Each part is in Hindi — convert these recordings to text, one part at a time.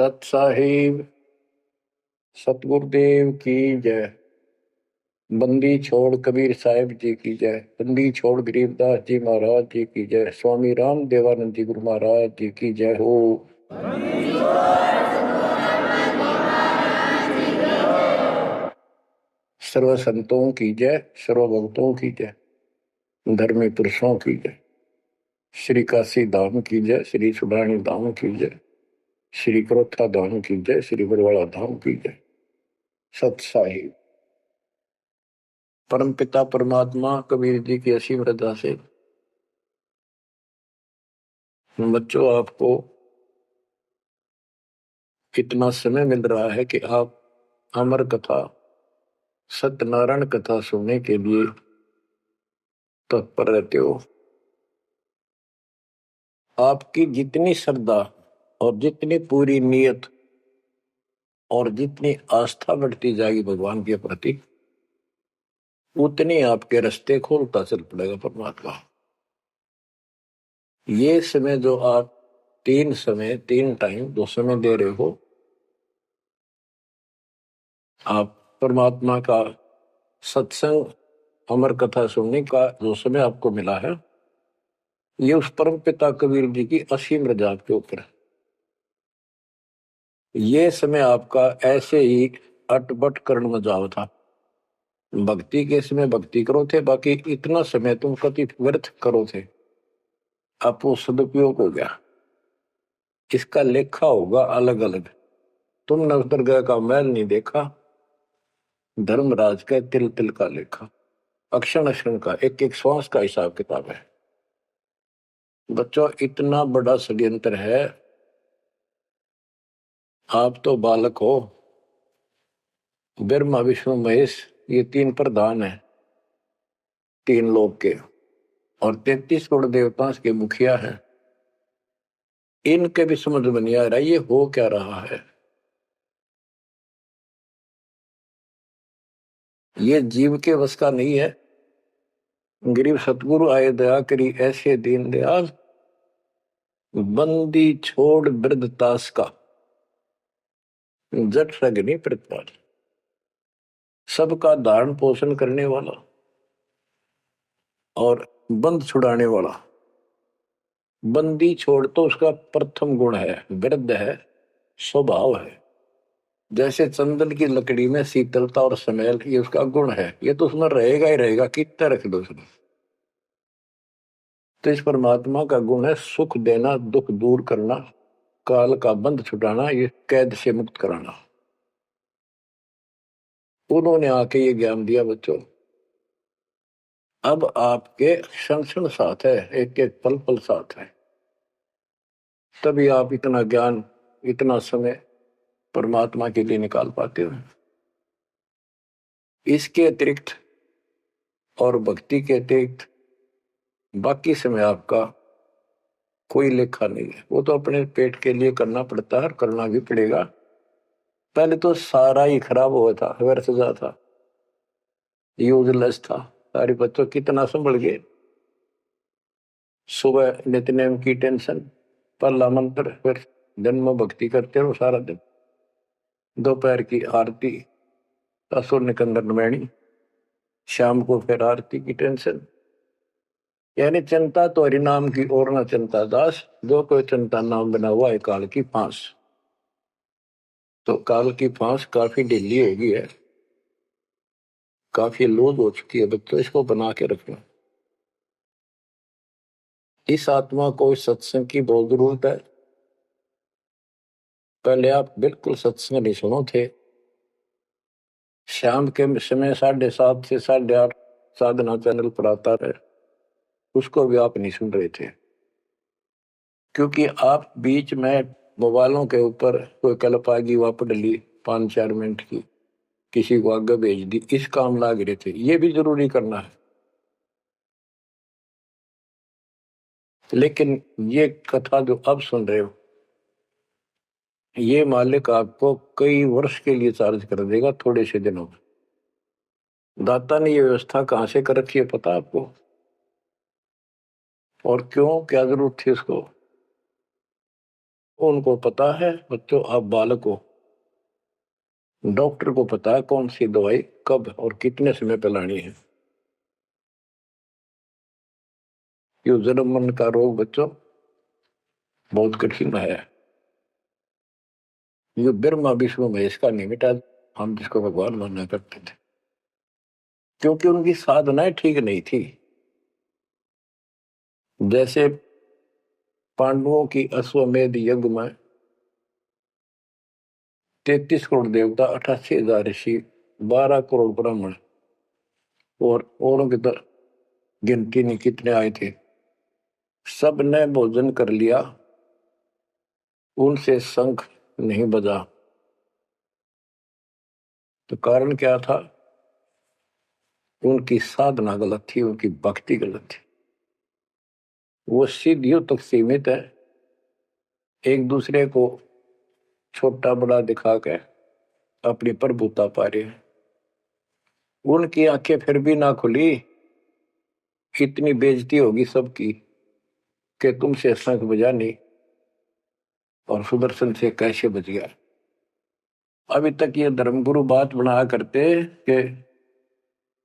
सत साहिब सतगुरुदेव की जय। बंदी छोड़ कबीर साहिब जी की जय। बंदी छोड़ गरीबदास जी महाराज जी की जय। स्वामी राम देवानंद जी गुरु महाराज जी की जय हो। सर्व संतों की जय, सर्व भक्तों की जय, धर्मी पुरुषों की जय। श्री काशी धाम की जय, श्री सुडानी धाम की जय, श्री क्रोथा धाम की जय, श्री बरवाड़ा धाम की जय। सत साहिब परम पिता परमात्मा कबीर जी की असीम रजा से बच्चों आपको कितना समय मिल रहा है कि आप अमर कथा सत्यनारायण कथा सुनने के लिए तत्पर रहते हो। आपकी जितनी श्रद्धा और जितनी पूरी नियत और जितनी आस्था बढ़ती जाएगी भगवान के प्रति, उतनी आपके रास्ते खोलता चल पड़ेगा परमात्मा। ये समय जो आप तीन टाइम जो समय दे रहे हो, आप परमात्मा का सत्संग अमर कथा सुनने का जो समय आपको मिला है, ये उस परम पिता कबीर जी की असीम रजा के ऊपर है। ये समय आपका ऐसे ही अटपट करण में जाओ था। भक्ति के समय भक्ति करो थे, बाकी इतना समय तुम कति व्यर्थ करो थे, अब वो सदुपयोग हो गया। इसका लेखा होगा अलग अलग। तुमने उस दरगाह का मैल नहीं देखा, धर्मराज का तिल तिल का लेखा, अक्षण अक्षण का, एक एक श्वास का हिसाब किताब है। बच्चों इतना बड़ा षड्यंत्र है। आप तो बालक हो, ब्रह्मा विष्णु महेश ये तीन प्रधान है, तीन लोक के, और 33 करोड़ देवता के मुखिया हैं। इनके भी समझ में नहीं आ रहा ये हो क्या रहा है। ये जीव के वश का नहीं है। गरीब सतगुरु आए दया करी ऐसे दीन दयाल, बंदी छोड़ वृद्ध तास का, जट सगनी प्रतिपाल। सबका धारण पोषण करने वाला और बंद छुड़ाने वाला। बंदी छोड़ तो उसका प्रथम गुण है, वृद्ध है, स्वभाव है। जैसे चंदन की लकड़ी में शीतलता और स्मेल, ये उसका गुण है, ये तो उसमें रहेगा ही रहेगा, कितना रख दो उसमें। तो इस परमात्मा का गुण है सुख देना, दुख दूर करना, काल का बंध छुटाना, ये कैद से मुक्त कराना। उन्होंने आके ये ज्ञान दिया बच्चों। अब आपके क्षण क्षण साथ है, एक एक पल पल साथ है, तभी आप इतना ज्ञान, इतना समय परमात्मा के लिए निकाल पाते हो। इसके अतिरिक्त और भक्ति के अतिरिक्त बाकी समय आपका कोई लेखा नहीं है। वो तो अपने पेट के लिए करना पड़ता है, करना भी पड़ेगा। पहले तो सारा ही खराब हुआ था, व्यर्थ जा था, यूजलेस था। सारे बच्चों कितना संभल गए। सुबह नित्यनेम की टेंशन, पहला मंत्र, फिर जन्म भक्ति करते रहो सारा दिन, दोपहर की आरती, असुर निकंदन नमैनी, शाम को फिर आरती की टेंशन। यानी चिंता तो हरि नाम की और न चिंता दास, जो कोई चिंता नाम बना हुआ है काल की फांस। तो काल की फांस काफी ढीली हो गई है, काफी लूज हो चुकी है बच्चों, इसको बना के रखना। इस आत्मा को इस सत्संग की बहुत जरूरत है। पहले आप बिल्कुल सत्संग नहीं सुनो थे। शाम के समय 7:30 से 8:30 साधना चैनल पर आता है, उसको भी आप नहीं सुन रहे थे, क्योंकि आप बीच में मोबाइलों के ऊपर कोई कलप आ गई, वापस डली 5-4 मिनट की, किसी को आगे भेज दी, इस काम लाग रहे थे। ये भी जरूरी करना है, लेकिन ये कथा जो अब सुन रहे हो, ये मालिक आपको कई वर्ष के लिए चार्ज कर देगा थोड़े से दिनों में। दाता ने ये व्यवस्था कहां से कर रखी है पता आपको? और क्यों, क्या जरूरत थी उसको? उनको पता है बच्चों, आप बालक हो, डॉक्टर को पता है कौन सी दवाई कब और कितने समय पे लानी है। ये जन्म मन का रोग बच्चों बहुत कठिन है। ये ब्रह्मा विष्णु महेश का नहीं मिटा, हम जिसको भगवान माना करते थे, क्योंकि उनकी साधनाएं ठीक नहीं थी। जैसे पांडवों की अश्वमेध यज्ञ में 33 करोड़ देवता, 88,000 ऋषि, 12 करोड़ ब्राह्मण और औरों की तो गिनती नहीं कितने आए थे, सब ने भोजन कर लिया, उनसे शंख नहीं बजा। तो कारण क्या था? उनकी साधना गलत थी, उनकी भक्ति गलत थी। वो सिद्धियों तक सीमित है, एक दूसरे को छोटा बड़ा दिखा के अपनी प्रभुता पा रहे हैं। उनकी आंखें फिर भी ना खुली, इतनी बेइज्जती होगी सबकी कि तुमसे शंख बजा नहीं और सुदर्शन से कैसे बच गया। अभी तक ये धर्मगुरु बात बनाया करते कि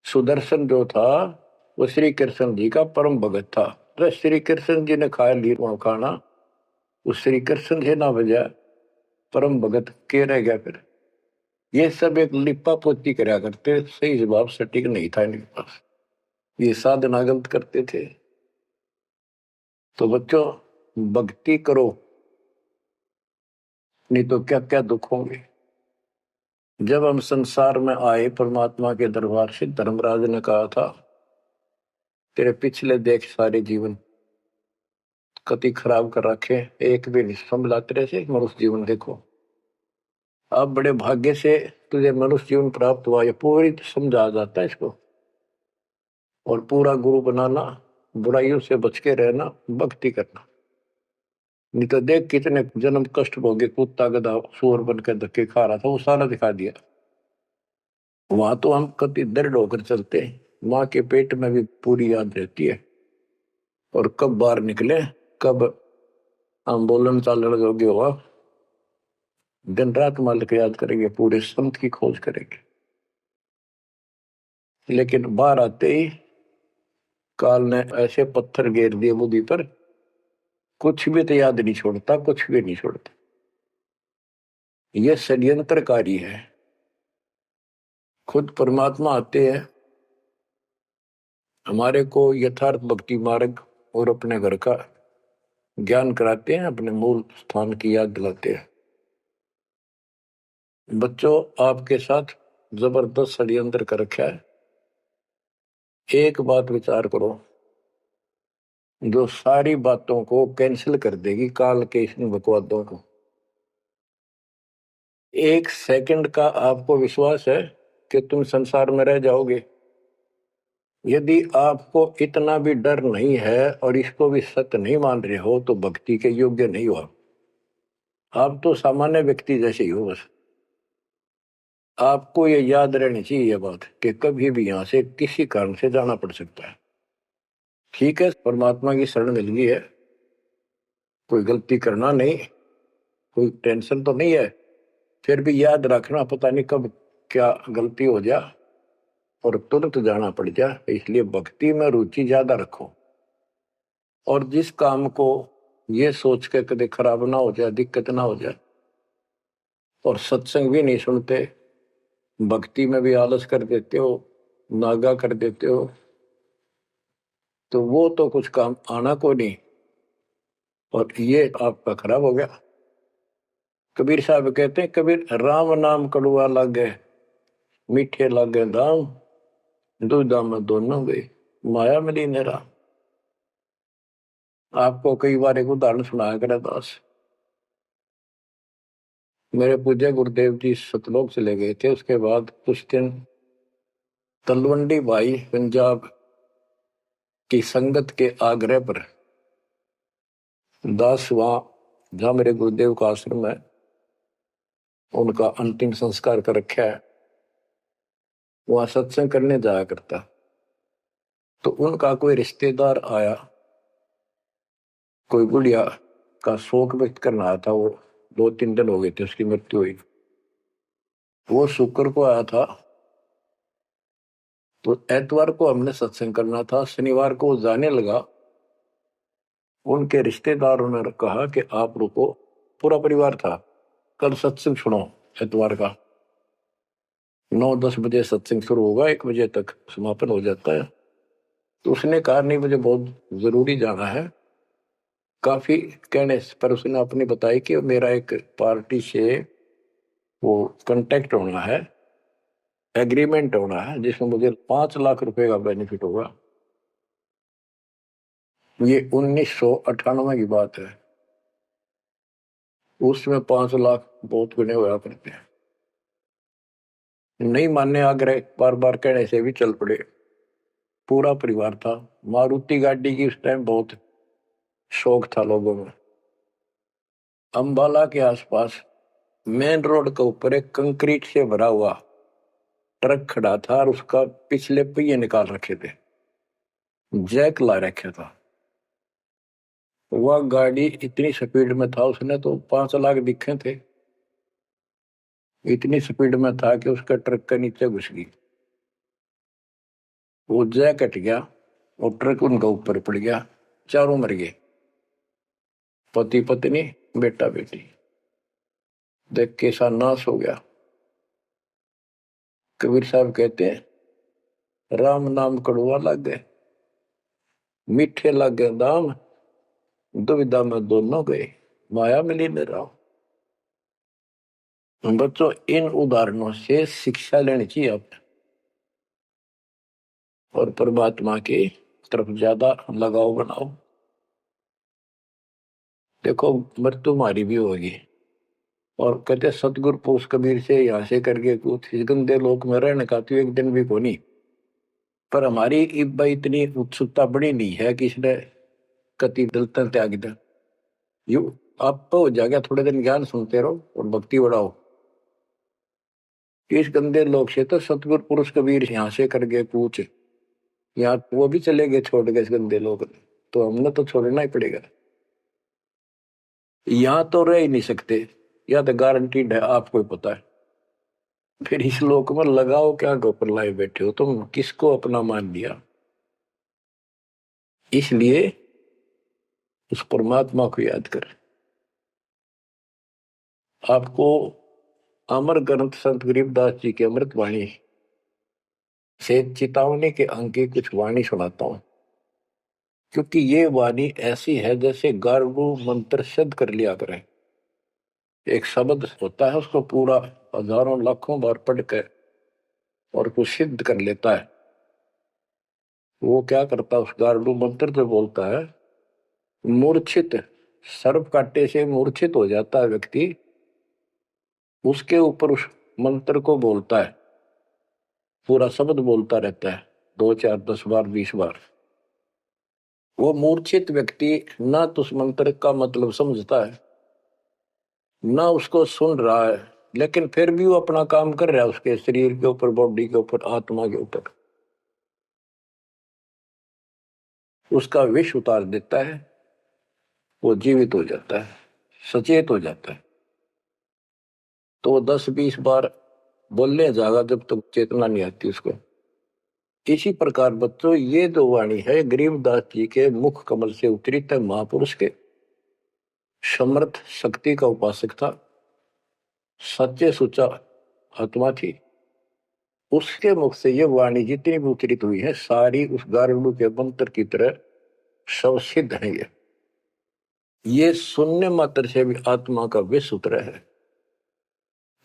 सुदर्शन जो था वो श्री कृष्ण जी का परम भगत था, तो श्री कृष्ण जी ने खा ली खाना, उस श्री कृष्ण से ना बजा, परम भगत के रह गया फिर। ये सब एक लिपा पोती कराया करते, सही जवाब सटीक नहीं था इनके पास, ये साधना गलत करते थे। तो बच्चों भक्ति करो, नहीं तो क्या क्या दुख होंगे। जब हम संसार में आए परमात्मा के दरबार से, धर्मराज ने कहा था तेरे पिछले देख सारे जीवन कति खराब कर रखे, एक भी नहीं संभला तेरे से, मनुष्य जीवन देखो। अब बड़े भाग्य से तुझे मनुष्य जीवन प्राप्त हुआ, ये पूरी समझा जाता है इसको। और पूरा गुरु बनाना, बुराइयों से बच के रहना, भक्ति करना। नहीं तो देख कितने जन्म कष्ट भोगे, कुत्ता गधा सूअर बन के धक्के खा रहा था, वो सारा दिखा दिया। वहां तो हम कति दृढ़ होकर चलते हैं, माँ के पेट में भी पूरी याद रहती है, और कब बाहर निकले, कब हम बोलन चालन योग्य हुआ, दिन रात मालिक याद करेंगे, पूरे संत की खोज करेंगे। लेकिन बाहर आते ही काल ने ऐसे पत्थर घेर दिए बुद्धि पर, कुछ भी तो याद नहीं छोड़ता, कुछ भी नहीं छोड़ता। यह षड्यंत्रकारी है। खुद परमात्मा आते हैं, हमारे को यथार्थ भक्ति मार्ग और अपने घर का ज्ञान कराते हैं, अपने मूल स्थान की याद दिलाते हैं। बच्चों आपके साथ जबरदस्त षड्यंत्र कर रखा है। एक बात विचार करो, जो सारी बातों को कैंसिल कर देगी, काल के इन बकवादों को। एक सेकंड का आपको विश्वास है कि तुम संसार में रह जाओगे? यदि आपको इतना भी डर नहीं है और इसको भी सत्य नहीं मान रहे हो, तो भक्ति के योग्य नहीं हो आप तो सामान्य व्यक्ति जैसे ही हो बस। आपको ये याद रहनी चाहिए ये बात कि कभी भी यहां से किसी कारण से जाना पड़ सकता है। ठीक है, परमात्मा की शरण मिल गई है, कोई गलती करना नहीं, कोई टेंशन तो नहीं है, फिर भी याद रखना पता नहीं कब क्या गलती हो जाए और तुरंत जाना पड़ जाए। इसलिए भक्ति में रुचि ज्यादा रखो, और जिस काम को ये सोच के कभी खराब ना हो जाए, दिक्कत ना हो जाए, और सत्संग भी नहीं सुनते, भक्ति में भी आलस कर देते हो, नागा कर देते हो, तो वो तो कुछ काम आना को नहीं, और ये आपका खराब हो गया। कबीर साहब कहते हैं, कबीर राम नाम कड़ुआ लागे, मीठे लागे दाम, दूधा में दोनों गए, माया मिली ने राम। आपको कई बार एक उदाहरण सुनाया करे दास। मेरे पूज्य गुरुदेव जी सतलोक चले गए थे, उसके बाद कुछ दिन तलवंडी भाई पंजाब की संगत के आग्रह पर दास वहां, जहां मेरे गुरुदेव का आश्रम है, उनका अंतिम संस्कार कर रखा है, वहां सत्संग करने जाया करता। तो उनका कोई रिश्तेदार आया, कोई बुढ़िया का शोक व्यक्त करना आया था। वो 2-3 दिन हो गए थे उसकी मृत्यु हुई। वो शुक्र को आया था, तो एतवार को हमने सत्संग करना था। शनिवार को वो जाने लगा। उनके रिश्तेदारों ने कहा कि आप रुको, पूरा परिवार था, कल सत्संग सुनो एतवार का। 9-10 बजे सत्संग शुरू होगा, 1 बजे तक समापन हो जाता है। तो उसने कहा नहीं, मुझे बहुत जरूरी जाना है। काफी कहने पर उसने अपनी बताई कि मेरा एक पार्टी से वो कांटेक्ट होना है, एग्रीमेंट होना है, जिसमें मुझे 5 लाख रुपए का बेनिफिट होगा। ये 1998 की बात है। उसमें 5 लाख बहुत गुने हुआ करते हैं। नहीं मानने आग्रह बार बार कहने से भी चल पड़े। पूरा परिवार था। मारुति गाड़ी की उस टाइम बहुत शौक था लोगों में। अंबाला के आसपास मेन रोड के ऊपर एक कंक्रीट से भरा हुआ ट्रक खड़ा था और उसका पिछले पहिए निकाल रखे थे, जैक ला रखे था। वह गाड़ी इतनी स्पीड में था, उसने तो 5 लाख दिखे थे। इतनी स्पीड में था कि उसका ट्रक के नीचे घुस गई। वो जैक कट गया और ट्रक उनका ऊपर पड़ गया। चारों मर गए, पति पत्नी बेटा बेटी। देख कैसा नाश हो गया। कबीर साहब कहते हैं, राम नाम कड़वा लग गए, मीठे लग गए दाम, दुविधा में दोनों गए, माया मिली न राम। बच्चों, इन उदाहरणों से शिक्षा लेनी चाहिए आप, और परमात्मा की तरफ ज्यादा लगाव बनाओ। देखो, मृत्यु हमारी भी होगी। और कहते सतगुरु पुरुष कबीर से यहाँ से करके कुछ इस गंदे लोक में रहने का तो एक दिन भी को नहीं। पर हमारी इतनी उत्सुकता बड़ी नहीं है कि इसने कति दलता त्याग दे। यू आप तो हो जाएगा, थोड़े दिन ज्ञान सुनते रहो और भक्ति बढ़ाओ। इस गंदे लोग से तो सतगुरु पुरुष कबीर यहाँ से करके पूछ, यहाँ वो भी चले गए छोड़ के इस गंदे लोग, तो हमने तो छोड़ना ही पड़ेगा। यहाँ तो रह ही नहीं सकते, या तो गारंटीड है, आपको ही पता है। फिर इस लोक में लगाओ क्या, गोपर लाए बैठे हो तुम, किसको अपना मान लिया। इसलिए उस परमात्मा को याद कर। आपको अमर ग्रंथ संत गरीबदास जी की अमृत वाणी से चेतावनी के अंक की कुछ वाणी सुनाता हूं, क्योंकि ये वाणी ऐसी है जैसे गारगु मंत्र सिद्ध कर लिया करें। एक शब्द होता है, उसको पूरा हजारों लाखों बार पढ़ कर और कुछ सिद्ध कर लेता है। वो क्या करता है, उस गारडू मंत्र जो बोलता है, मूर्छित सर्प काटे से मूर्छित हो जाता है व्यक्ति, उसके ऊपर उस मंत्र को बोलता है, पूरा शब्द बोलता रहता है 2, 4, 10 बार, 20 बार। वो मूर्छित व्यक्ति ना तो उस मंत्र का मतलब समझता है, ना उसको सुन रहा है, लेकिन फिर भी वो अपना काम कर रहा है उसके शरीर के ऊपर, बॉडी के ऊपर, आत्मा के ऊपर। उसका विष उतार देता है, वो जीवित हो जाता है, सचेत हो जाता है। तो वो 10-20 बार बोलने जाएगा जब तक चेतना नहीं आती उसको। इसी प्रकार बच्चों, ये जो वाणी है गरीबदास जी के मुख कमल से उतरी तक, महापुरुष के समर्थ शक्ति का उपासक था, सच्चे सुचा आत्मा थी। उसके मुख से ये वाणी जितनी भी उतरित हुई है, सारी उस गारुड़ के मंत्र की तरह सब सिद्ध है। ये सुनने मात्र से भी आत्मा का विष उतरा है,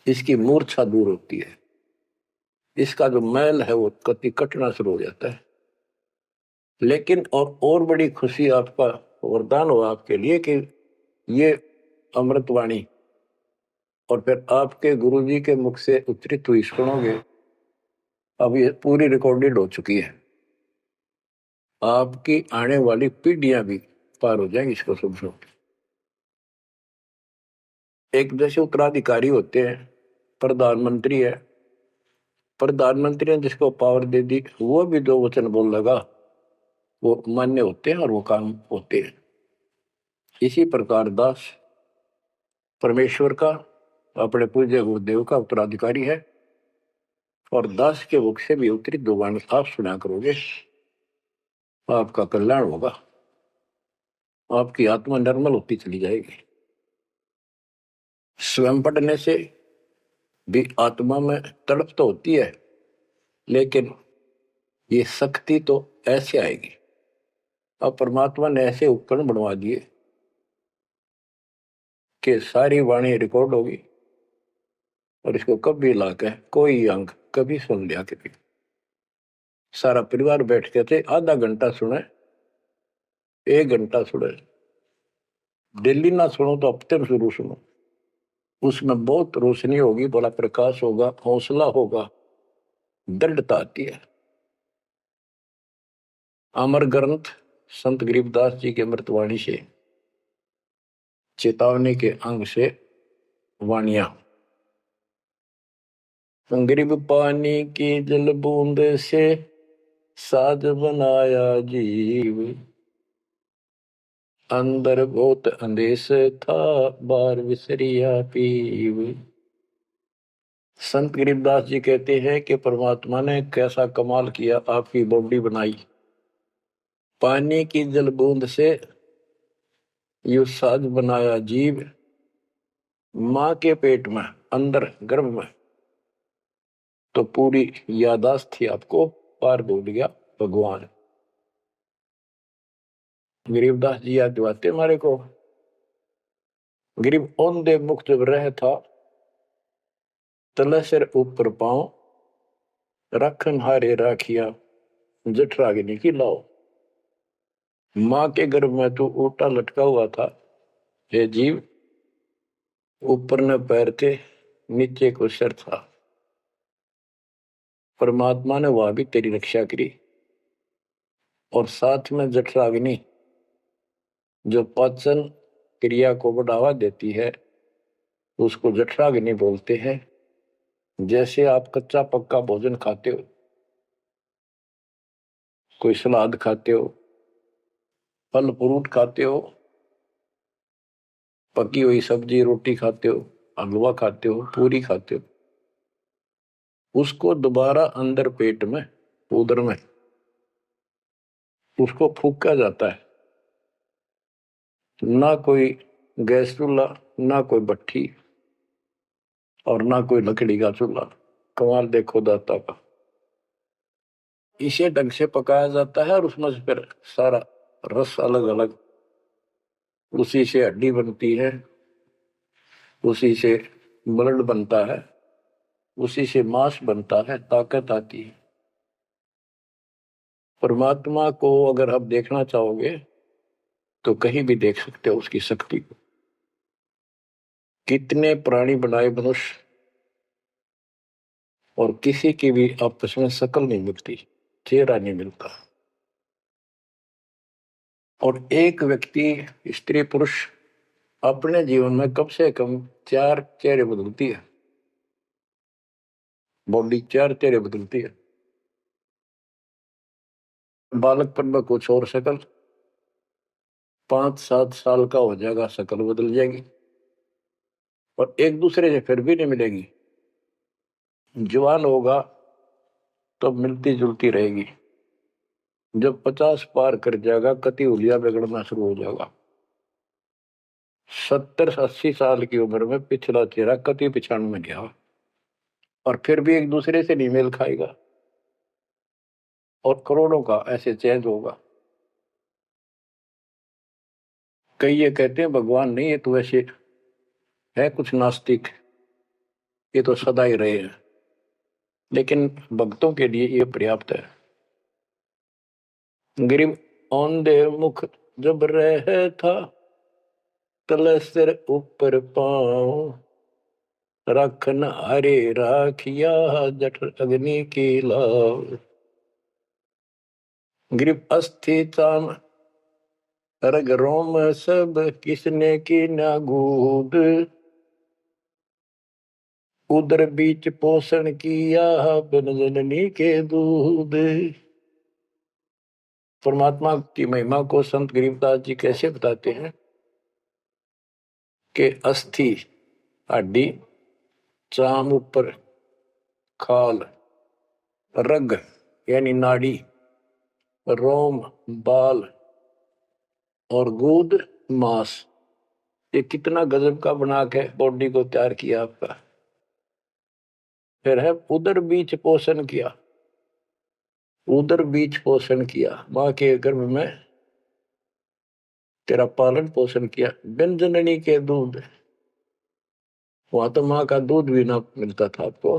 इसकी मूर्छा दूर होती है, इसका जो मैल है वो कति कटना शुरू हो जाता है। लेकिन और बड़ी खुशी आपका वरदान हो आपके लिए कि ये अमृतवाणी और फिर आपके गुरुजी के मुख से उच्चरित हुई सुनोगे। अब ये पूरी रिकॉर्डेड हो चुकी है, आपकी आने वाली पीढ़ियां भी पार हो जाएंगी इसको सुन सुन। एक जैसे उत्तराधिकारी होते हैं, प्रधानमंत्री है, प्रधानमंत्री ने जिसको पावर दे दी, वो भी जो वचन बोल लगा वो मान्य होते हैं और वो काम होते हैं। इसी प्रकार दास परमेश्वर का, अपने पूज्य गुरुदेव का उत्तराधिकारी है, और दास के मुख से भी उत्तरी दो वाणी आप सुना करोगे, आपका कल्याण होगा, आपकी आत्मा निर्मल होती चली जाएगी। स्वयं पढ़ने से भी आत्मा में तड़प तो होती है, लेकिन ये शक्ति तो ऐसे आएगी। अब परमात्मा ने ऐसे उपकरण बनवा दिए कि सारी वाणी रिकॉर्ड होगी, और इसको कभी लाके कोई अंग कभी सुन लिया, कभी सारा परिवार बैठ के थे, आधा घंटा सुने, 1 घंटा सुने, डेली ना सुनो तो हफ्ते में शुरू सुनो, उसमें बहुत रोशनी होगी, बड़ा प्रकाश होगा, हौसला होगा, दृढ़ता आती है। अमर ग्रंथ संत गरीबदास जी के अमृतवाणी से, चेतावनी के अंग से वाणियां। गरीब पानी की जल बूंद से साज बनाया जीव, अंदर बहुत अंदेश था, बार विसरिया पीव। संत गरीबदास जी कहते हैं कि परमात्मा ने कैसा कमाल किया, आपकी बॉडी बनाई, पानी की जल बूंद से यू साज बनाया जीव, मां के पेट में अंदर गर्भ में तो पूरी यादाश्त थी आपको, पार बोल गया भगवान। गरीबदास जी याद दिवाते हमारे को, गरीब औंधे मुख जब रह था, तले सिर ऊपर पांव, रखन हारे राखिया, जठराग्नि की लाओ। मां के गर्भ में तू उल्टा लटका हुआ था, हे जीव, ऊपर न पैर थे, नीचे को सिर था। परमात्मा ने वहां भी तेरी रक्षा करी, और साथ में जठराग्नि जो पाचन क्रिया को बढ़ावा देती है, उसको जठराग्नि बोलते हैं। जैसे आप कच्चा पक्का भोजन खाते हो, कोई सलाद खाते हो, फल फ्रूट खाते हो, पकी हुई सब्जी रोटी खाते हो, हलवा खाते हो, पूरी खाते हो, उसको दोबारा अंदर पेट में, उदर में उसको फूका जाता है। ना कोई गैस चूल्हा, ना कोई भट्ठी, और ना कोई लकड़ी का चूल्हा। कमाल देखो दाता का, इसे ढंग से पकाया जाता है, और उसमें से फिर सारा रस अलग अलग, उसी से हड्डी बनती है, उसी से ब्लड बनता है, उसी से मांस बनता है, ताकत आती है। परमात्मा को अगर आप देखना चाहोगे तो कहीं भी देख सकते हो उसकी शक्ति को। कितने प्राणी बनाए मनुष्य, और किसी की भी आपस में शकल नहीं मिलती, चेहरा नहीं मिलता, और एक व्यक्ति, स्त्री पुरुष, अपने जीवन में कम से कम 4 चेहरे बदलती है, बॉडी 4 चेहरे बदलती है। बालकपन में कुछ और शकल, 5-7 साल का हो जाएगा शकल बदल जाएगी, और एक दूसरे से फिर भी नहीं मिलेगी। जवान होगा तो मिलती जुलती रहेगी, जब 50 पार कर जाएगा कति हुलिया बिगड़ना शुरू हो जाएगा। 70-80 साल की उम्र में पिछला चेहरा कति पिछाड़ में गया, और फिर भी एक दूसरे से नहीं मेल खाएगा, और करोड़ों का ऐसे चेंज होगा। कई ये कहते हैं भगवान नहीं, ये तो ऐसे है कुछ नास्तिक, ये तो सदा ही रहे हैं, लेकिन भक्तों के लिए ये पर्याप्त है। गरीब औंधे मुख जब रह था, तले सिर ऊपर पांव, रखन हरे राखिया, जठर अग्नि की लाव। गरीब अस्थि चाम रग रोम सब, किसने की ना गूद, उदर बीच पोषण किया, बिन जननी के दूध। परमात्मा की महिमा को संत गरीबदास जी कैसे बताते हैं के अस्थि हड्डी, चाम ऊपर खाल, रग यानी नाड़ी, रोम बाल और गूद मांस। ये कितना गजब का बना के बॉडी को तैयार किया आपका। फिर है उदर बीच पोषण किया, उदर बीच पोषण किया, माँ के गर्भ में तेरा पालन पोषण किया। व्यंजननी के दूध, वहां तो माँ का दूध भी ना मिलता था आपको,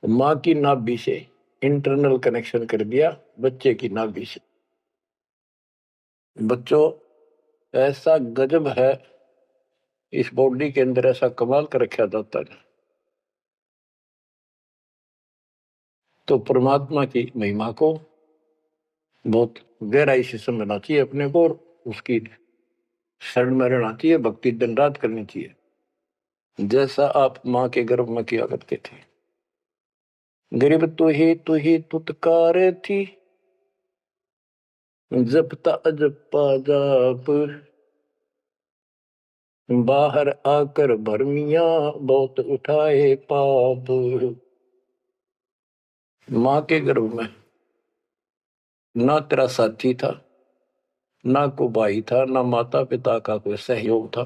माँ की नाभि से इंटरनल कनेक्शन कर दिया बच्चे की नाभि से। बच्चों ऐसा गजब है इस बॉडी के अंदर, ऐसा कमाल कर रखा जाता है। तो परमात्मा की महिमा को बहुत गहराई से समझना चाहिए अपने को, और उसकी शरण में रहना चाहिए, भक्ति दिन रात करनी चाहिए, जैसा आप माँ के गर्भ में किया करते थे। गरीब तू ही तुतकार थी, जपता अजपा जाप, बाहर आकर भरमिया बहुत उठाए पाप। माँ के गर्भ में ना तेरा साथी था, ना को भाई था, ना माता पिता का कोई सहयोग था,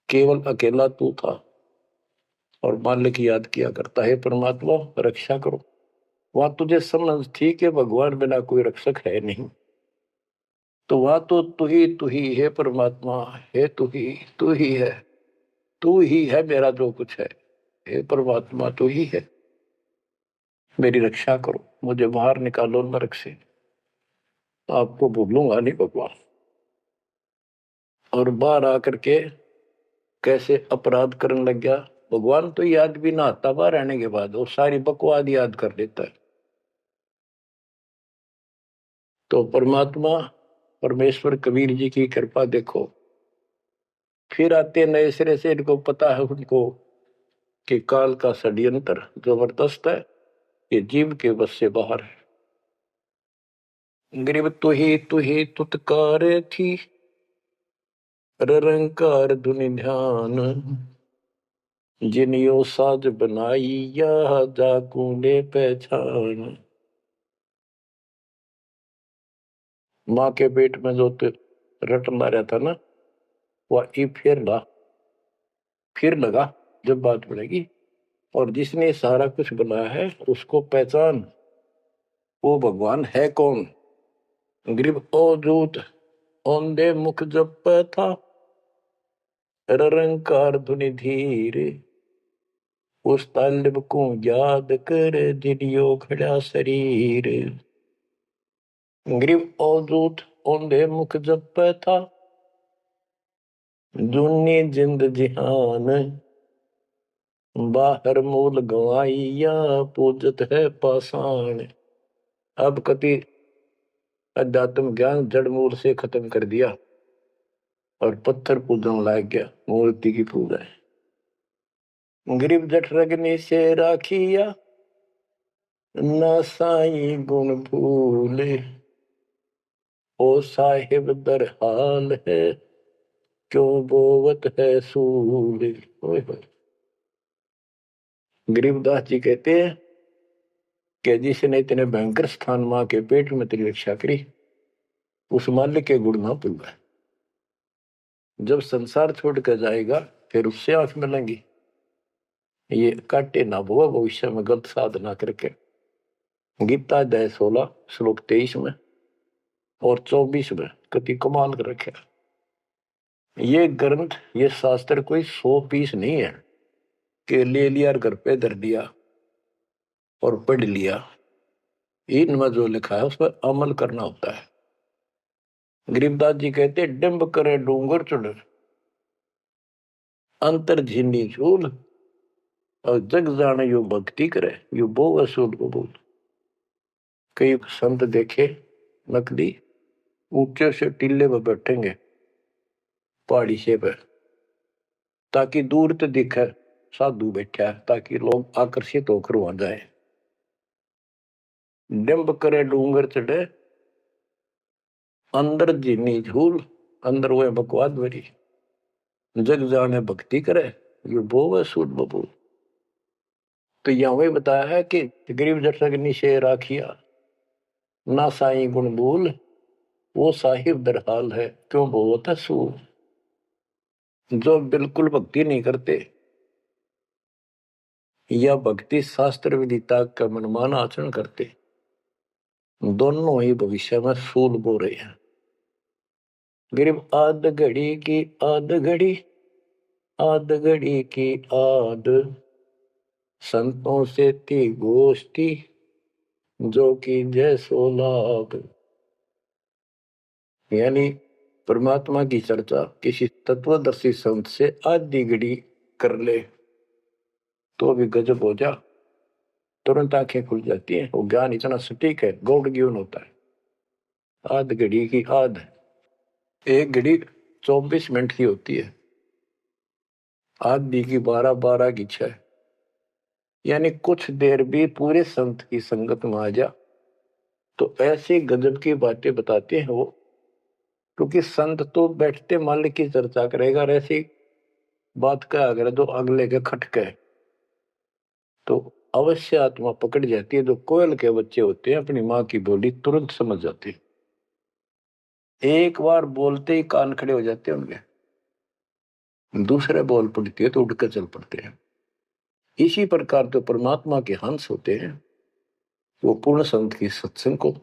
केवल अकेला तू था। और मालिक याद किया करता है, परमात्मा रक्षा करो। वहां तुझे समझ थी कि भगवान बिना कोई रक्षक है नहीं, तो वहां तो तू ही है परमात्मा, है तू ही है, तू ही है मेरा जो कुछ है। हे परमात्मा तू ही है, मेरी रक्षा करो, मुझे बाहर निकालो नरक से, आपको भूलूंगा नहीं भगवान। और बाहर आकर के कैसे अपराध करने लग गया भगवान, तो याद भी ना आता बाहर रहने के बाद, वो सारी बकवाद याद कर देता है। तो परमात्मा परमेश्वर कबीर जी की कृपा देखो, फिर आते नए सिरे से, इनको पता है उनको कि काल का षड्यंत्र जबरदस्त है, ये जीव के बस से बाहर है। गरीब तू ही तुतकार थी, रंकार धुनि ध्यान, जिनियो साज बनाई या जाकूने पहचान। माँ के पेट में जो रटना रहता ना, वह ई फिर लगा जब बात बढ़ेगी, और जिसने सारा कुछ बनाया है उसको पहचान, वो भगवान है कौन। गरीब अवधूत औंधे मुख जप था, रंकार धुनि धीर, उस तालिब को याद कर दिलियो खड़ा शरीर। गरीब अवधूत औंधे मुख जप था, दुनी जिंद जिहान, बाहर मूल गवाइया पूजत है पाषाण। अब कति अध्यात्म ज्ञान जड़ मूल से खत्म कर दिया और पत्थर पूजन लाग गया, मूर्ति की पूजा है। गरीब जठ रगनी से राखिया, ना साई गुण भूले, ओ साहिब दर हाल है, क्यों बोवत है सूल। गरीबदास जी कहते हैं कि जिसने इतने भयंकर स्थान मां के पेट में तेरी रक्षा करी, उस मालिक के गुण ना भूलना। जब संसार छोड़ कर जाएगा फिर उससे आंख मिलेंगी, ये काटे ना भुआ भविष्य में गलत साधना करके। गीता अध्याय 16 श्लोक 23 में और 24 में कति कमाल कर रखे। ये ग्रंथ, ये शास्त्र कोई 100 पीस नहीं है कि ले लिया और घर पे धर दिया और पढ़ लिया। इनमें जो लिखा है उस पर अमल करना होता है। गरीबदास जी कहते डिंब करे डूंगर चढ़, अंतर झीनी झूल, और जग जाने यो भक्ति करे, यो बो असूल को बोल। कई संत देखे नकली ऊंचे से टीले पर बैठेंगे पहाड़ी से पर, ताकि दूर तो दिखे साधु बैठा है, ताकि लोग आकर्षित होकर वहां जाए। डिंब करे डूंगर चढ़े, अंदर जीनी झूल, अंदर वो है बकवाद भरी। जग जाने भक्ति करे ये वो है सूट बबू। तो यहाँ वही बताया है कि गरीब जटक निशे राखिया ना साई गुण बोल वो साहिब दरहाल है क्यों बोलता है सूर। जो बिल्कुल भक्ति नहीं करते या भक्ति शास्त्र विदिता का मनमाना आचरण करते, दोनों ही भविष्य में सूल बो रहे हैं। गरीब आध घड़ी की आध घड़ी आध घड़ी की आध संतों से थी गोष्ठी जो कि जैसो लाभ। यानी परमात्मा की चर्चा किसी तत्वदर्शी संत से आधी घड़ी कर ले तो भी गजब हो जा, तुरंत आंखें खुल जाती हैं। वो ज्ञान इतना सटीक है, गॉड गिवन होता है। आध घड़ी की आध, एक घड़ी 24 मिनट की होती है, आधी की 12 की 6। यानी कुछ देर भी पूरे संत की संगत में आ जा तो ऐसी गजब की बातें बताते हैं वो। क्योंकि संत तो बैठते माल की चर्चा करेगा और ऐसी बात का अगर जो अगले के खटके तो अवश्य आत्मा पकड़ जाती है। जो कोयल के बच्चे होते हैं अपनी माँ की बोली तुरंत समझ जाते हैं, एक बार बोलते ही कान खड़े हो जाते हैं उनके। दूसरे बोल पड़ती है तो उठकर चल पड़ते हैं। इसी प्रकार जो परमात्मा के हंस होते हैं वो पूर्ण संत की सत्संग को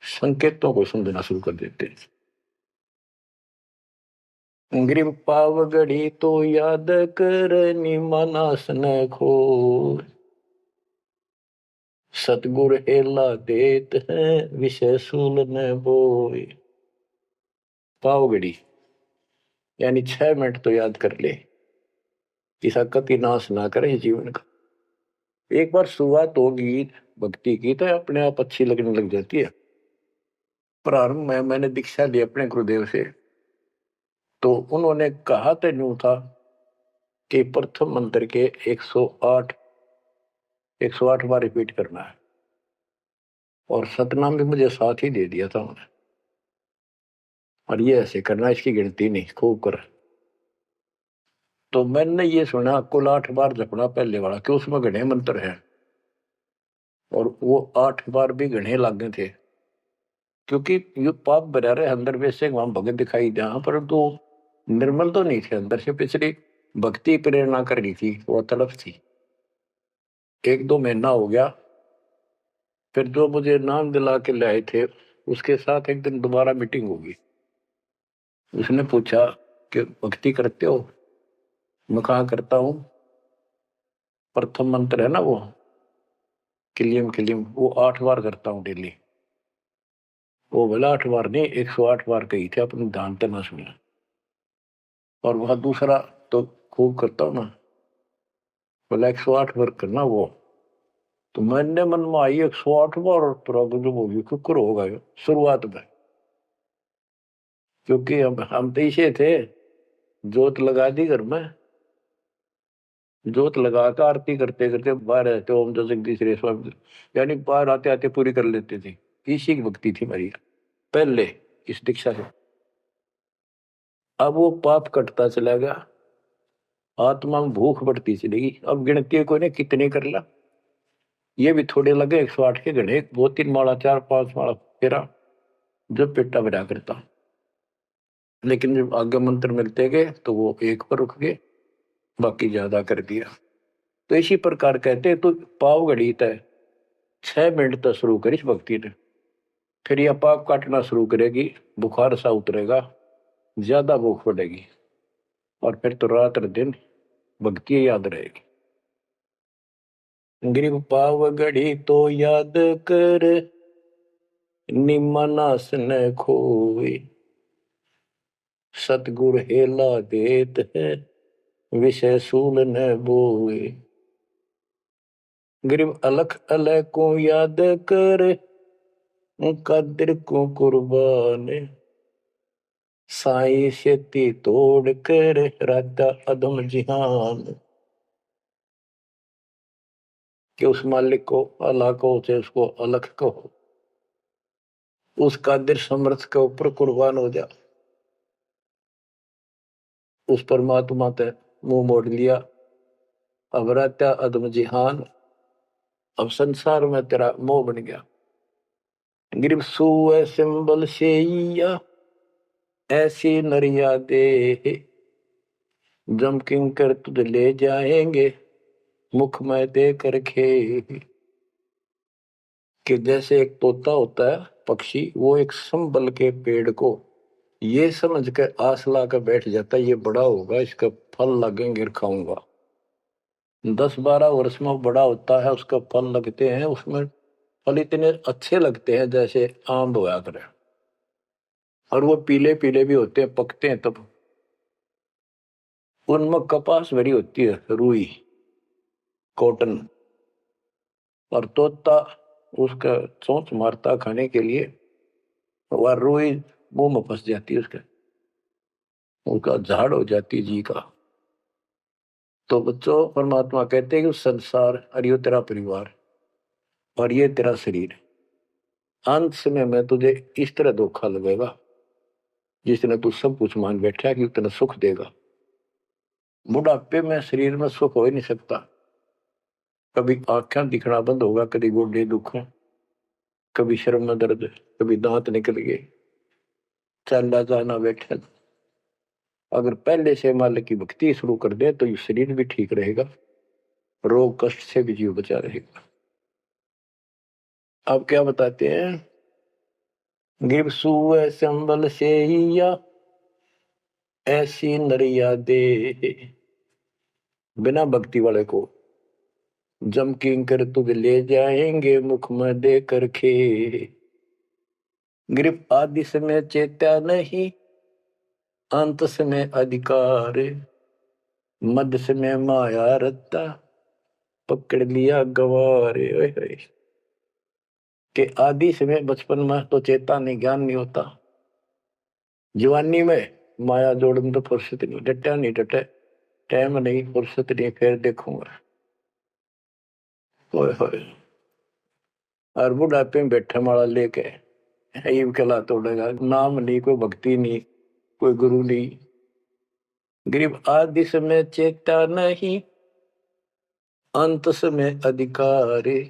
संकेतों को समझना शुरू कर देते हैं। ग्रीव पाव गढ़ी तो याद कर निमानास न खो सतगुर एला देत है विषय सूल न बोए। पाव गढ़ी यानी 6 मिनट तो याद कर ले, इसका कति नाश ना करे जीवन का। एक बार शुरुआत होगी भक्ति की तो अपने आप अच्छी लगने लग जाती है। प्रारंभ में मैंने दीक्षा ली अपने गुरुदेव से तो उन्होंने कहा तो न्यू था कि प्रथम मंत्र के 108 बार रिपीट करना है और सतनाम भी मुझे साथ ही दे दिया था उन्होंने। और ये ऐसे करना, इसकी गिनती नहीं, खूब कर। तो मैंने ये सुना कुल 8 बार जपना पहले वाला कि उसमें घने मंत्र हैं और वो 8 बार भी घने लागे थे। क्योंकि ये पाप भरा रहे अंदर वैसे वहां भगत दिखाई जहां पर तो निर्मल तो नहीं थे, अंदर से पिछली भक्ति प्रेरणा कर रही थी, वो तड़प थी। 1-2 महीना हो गया, फिर जो मुझे नाम दिला के ले आए थे उसके साथ एक दिन दोबारा मीटिंग होगी। उसने पूछा कि भक्ति करते हो? मैं कहा करता हूँ। प्रथम मंत्र है ना वो किलियम किलियम, वो 8 बार करता हूँ डेली। वो बोला 8 बार नहीं, 108 बार कही थे, अपने ध्यान से ना सुना। और वह दूसरा तो खूब करता हूँ ना, बोला 108 बार करना वो। तो मैंने मन में आई 108 बार और तुरा जो होगी शुक्र होगा शुरुआत में। क्योंकि हम तो इसे थे, जोत लगा दी घर में, जोत लगाकर आरती करते करते बाहर आते ओम जो जगदीश स्वामी, यानी बाहर आते आते पूरी कर लेते थे। इसी की भक्ति थी मेरी पहले इस दीक्षा से। अब वो पाप कटता चला गया, आत्मा में भूख बढ़ती चलेगी। अब गिनती को ने कितने कर ला, ये भी थोड़े लगे 108 के गणे, 2-3 माला 4-5 माला फेरा जब पेटा भरा करता। लेकिन जब आगे मंत्र मिलते गए तो वो एक पर रुक गए, बाकी ज्यादा कर दिया। तो इसी प्रकार कहते तो पाव घड़ी तय 6 मिनट तक शुरू करी भक्ति ने, फिर यह पाप काटना शुरू करेगी, बुखार सा उतरेगा, ज्यादा भूख पड़ेगी और फिर तो रात दिन भक्ति याद रहेगी। ग्रीव पाव घड़ी तो याद कर निमनास न खोए सतगुर हेला देत है विषय सूल न बोए। ग्रीव अलख अलह को याद कर कदर को कुर्बान साई शेती तोड़ कर राधा अधम जिहान। कि उस मालिक को अल्लाह को से उसको अलख कहो, उस कादिर समर्थ के ऊपर कुर्बान हो जा। उस परमात्मा ते मुंह मोड़ लिया, अब रहता अदम जिहान, अब संसार में तेरा मोह बन गया। गिरब सुए सिंबल शेया ऐसी नरिया दे, जम किंकर तुझ ले जाएंगे मुख में दे कर खे। कि जैसे एक तोता होता है पक्षी, वो एक संबल के पेड़ को ये समझ के आस ला कर बैठ जाता है, ये बड़ा होगा, इसका फल लगेंगे खाऊंगा। 10-12 वर्ष में बड़ा होता है, उसका फल लगते हैं, उसमें फल इतने अच्छे लगते हैं जैसे आम होया करे, और वो पीले पीले भी होते हैं, पकते हैं तब। उनमें कपास भरी होती है, रुई, कॉटन, और तोता उसका चोंच मारता खाने के लिए, वह रुई मुंह में फंस जाती है, उसका झाड़ हो जाती जी का। तो बच्चों, परमात्मा कहते हैं कि संसार और ये तेरा परिवार और ये तेरा शरीर, अंत समय में तुझे इस तरह धोखा लगेगा जिसने तू सब कुछ मान बैठा है कि उतना सुख देगा। बुढ़ापे में शरीर में सुख हो ही नहीं सकता। कभी आंखें दिखना बंद होगा, कभी गोडे दुख, कभी शर्म में दर्द, कभी दांत निकल गए, चलना जाना बैठा। अगर पहले से मालिक की भक्ति शुरू कर दे तो ये शरीर भी ठीक रहेगा, रोग कष्ट से भी जीव बचा रहेगा। अब क्या बताते हैं, गिर सुए संबल से या ऐसी नरिया दे, बिना भक्ति वाले को जम किंकर तुझ ले जाएंगे मुख में दे कर खे। ग्रिप आदि समय चेत्या नहीं, अंत समय अधिकार, मध्य समय माया रत्ता, पकड़ लिया गवारे। के आदि समय बचपन में तो चेता नहीं, ज्ञान नहीं होता, जवानी में माया जोड़न तो फुर्सत नहीं, डटा नहीं डटे, टाइम नहीं, फुर्सत नहीं, फिर देखूंगा। होए होए, और बुढ़ापे में बैठे माला लेके ये कला तोड़ेगा, नाम नहीं, कोई भक्ति नहीं, कोई गुरु नहीं। गरीब आदि समय चेता नहीं, अंत समय अधिकारी,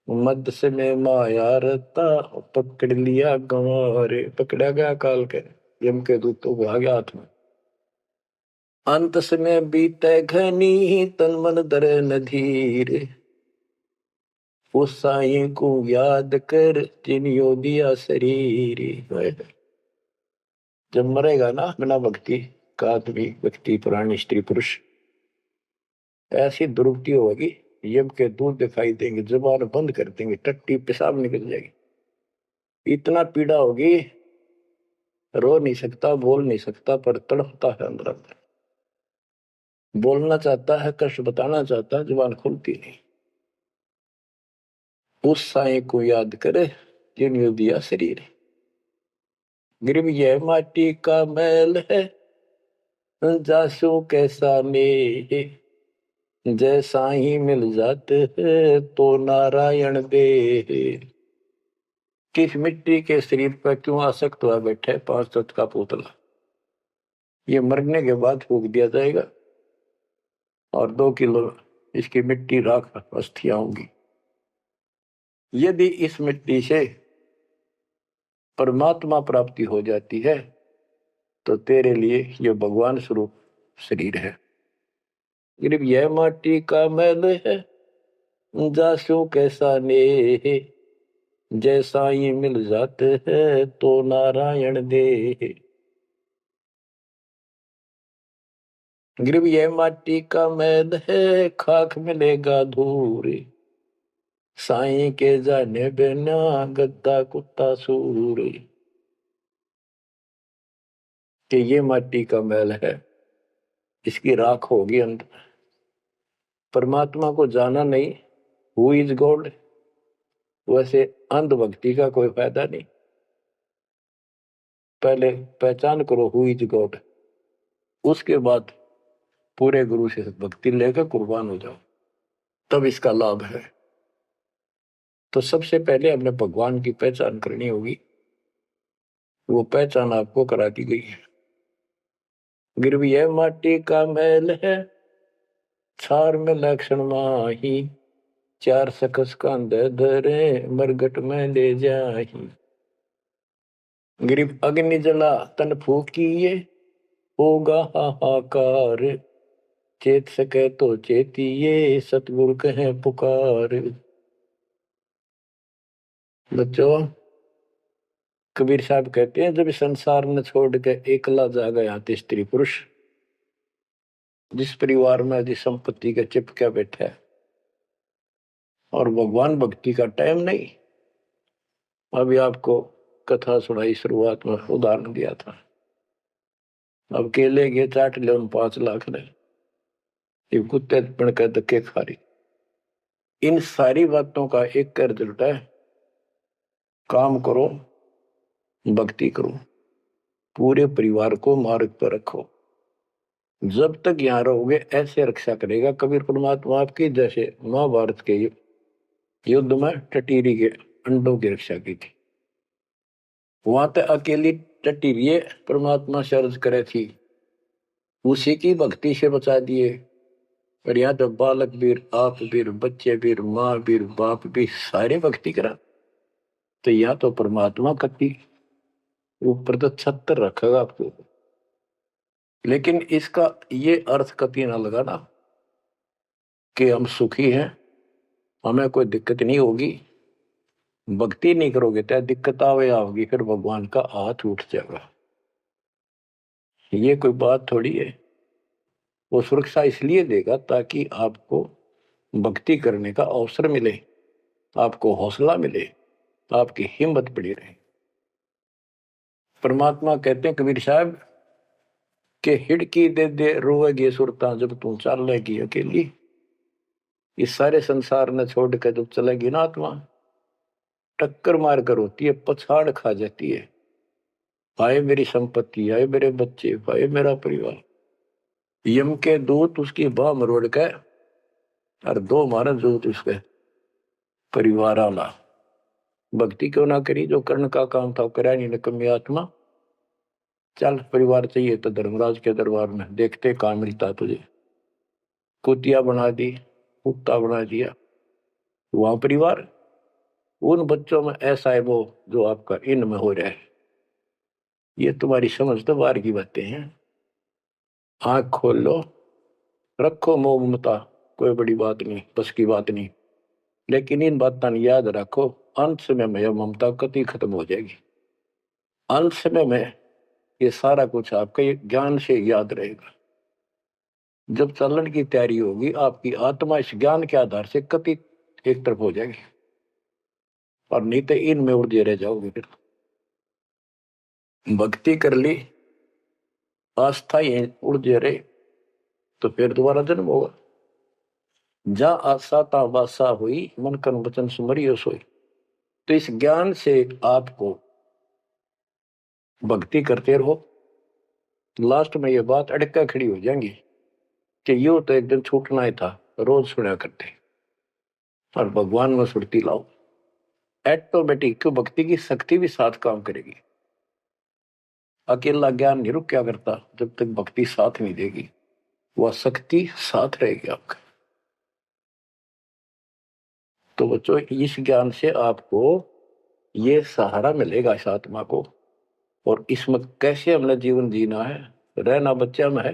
मध्य समय माया रता, पकड़ लिया गंवारे। पकड़ा गया काल के यम के दूतों को, आ गया हाथ में। अंत समय बीते घनी, तन मन दरे नधीर, उस साई को याद कर जिनियो दिया शरीर। जब मरेगा ना बिना भक्ति का आदमी, व्यक्ति, प्राणी, स्त्री, पुरुष, ऐसी दुर्गति होगी, यम के दूध दिखाई देंगे, जुबान बंद कर देंगे, टट्टी पेशाब निकल जाएगी, इतना पीड़ा होगी, रो नहीं सकता, बोल नहीं सकता, पर तड़पता है अंदर अंदर, बोलना चाहता है, कष्ट बताना चाहता है, जुबान खुलती नहीं। उस साई को याद करे जिन्होंने दिया शरीर। गिरब यह माटी का मैल है, जासू कैसा मेरे, जैसा ही मिल जाते है तो नारायण दे। किस मिट्टी के शरीर पर क्यों आसक्त हुआ बैठे 5 तत्व का पुतला, ये मरने के बाद फूक दिया जाएगा और 2 किलो इसकी मिट्टी राख अस्थियां होंगी। यदि इस मिट्टी से परमात्मा प्राप्ति हो जाती है तो तेरे लिए ये भगवान स्वरूप शरीर है। सिर्फ यह माटी का मैल है, जासू कैसा नेह, जैसा ही मिल जाते हैं तो नारायण दे। गिरब यह माटी का मैल है, खाक मिलेगा धूर, साईं के जाने बिना गद्दा कुत्ता सूर। कि ये माटी का मैल है, इसकी राख होगी अंत। परमात्मा को जाना नहीं, हु इज गॉड, वैसे अंधभक्ति का कोई फायदा नहीं। पहले पहचान करो हु इज गॉड, उसके बाद पूरे गुरु से भक्ति लेकर कुर्बान हो जाओ, तब इसका लाभ है। तो सबसे पहले हमने भगवान की पहचान करनी होगी, वो पहचान आपको करा दी गई है। गिरवी है माटी का मैल है, छार में लक्षण माही, चार सकस कांधे धरे, मरगट में ले जाही। गिरिव अग्नि जला तन फूकिए, होगा हाहाकार, चेत सके तो चेतिए, सतगुरु कहे पुकार। बच्चों, कबीर साहब कहते हैं, जब संसार ने छोड़ के एकला जा गया स्त्री पुरुष, जिस परिवार में जिस संपत्ति के चिपके बैठा है और भगवान भक्ति का टाइम नहीं। अभी आपको कथा सुनाई, शुरुआत में उदाहरण दिया था। अब केले के चाट ले 5 लाख ने, ये कुत्ते बन के धक्के खा रही। इन सारी बातों का एक कर रिजल्ट है, काम करो, भक्ति करो, पूरे परिवार को मार्ग पर रखो। जब तक यहाँ रहोगे ऐसे रक्षा करेगा कबीर परमात्मा आपकी, जैसे महाभारत के युद्ध में टटीरी के अंडों की रक्षा की थी। वहां तक अकेली टटीरी परमात्मा से अर्ज करे थी, उसी की भक्ति से बचा दिए। और यहाँ तो बालक वीर, आप वीर, बच्चे वीर, माँ वीर, बाप भी सारे भक्ति करा। तो यहाँ तो परमात्मा कति ऊपर तो छत्तर रखेगा आपको। लेकिन इसका ये अर्थ कभी ना लगाना कि हम सुखी हैं, हमें कोई दिक्कत नहीं होगी। भक्ति नहीं करोगे तो दिक्कत आओगी, फिर भगवान का हाथ उठ जाएगा। ये कोई बात थोड़ी है। वो सुरक्षा इसलिए देगा ताकि आपको भक्ति करने का अवसर मिले, आपको हौसला मिले, आपकी हिम्मत बढ़ी रहे। परमात्मा कहते हैं कबीर साहब के हिड़की दे दे रोएगी सुरता, जब तू चलेगी अकेली। इस सारे संसार ने छोड़ कर जब चलेगी ना आत्मा, टक्कर मार कर होती है, पछाड़ खा जाती है। आए मेरी संपत्ति, आए मेरे बच्चे, आए मेरा परिवार। यम के दूत उसकी बाह मरोड़ के और 2 मारा दूत उसके परिवार आला। भक्ति क्यों ना करी, जो कर्ण का काम था करा नहीं निकम्मी आत्मा। चल परिवार चाहिए तो धर्मराज के दरबार में, देखते कहां मिलता तुझे। कुतिया बना दी, कुत्ता बना दिया। वहां परिवार, उन बच्चों में ऐसा है वो जो आपका इन में हो रहा है। ये तुम्हारी समझ तो बाहर की बातें हैं। आंख खोल लो, रखो मोह ममता, कोई बड़ी बात नहीं, बस की बात नहीं। लेकिन इन बातों याद रखो, अंत समय में यह ममता कति खत्म हो जाएगी। अंत समय में ये सारा कुछ आपके ज्ञान से याद रहेगा। जब चलन की तैयारी होगी, आपकी आत्मा इस ज्ञान के आधार से कति एक तरफ हो जाएगी, और नहीं तो इनमें उलझे रह जाओगे। फिर भक्ति कर ली, आस्था ये उलझे रहे, तो फिर दोबारा जन्म होगा। जा आशा ता वासा हुई, मन कर्म वचन सुमरियो सोई। तो इस ज्ञान से आपको भक्ति करते रहो। लास्ट में ये बात अड़का खड़ी हो जाएंगी कि यो तो एक दिन छूटना ही था, रोज सुना करते। और भगवान में सुरती लाओ, ऑटोमेटिक भक्ति की शक्ति भी साथ काम करेगी। अकेला ज्ञान नहीं रुक क्या करता, जब तक भक्ति साथ नहीं देगी, वह शक्ति साथ रहेगी आपका। तो बच्चों, इस ज्ञान से आपको ये सहारा मिलेगा इस आत्मा को, और इसमें कैसे हमने जीवन जीना है, रहना बच्चा में है।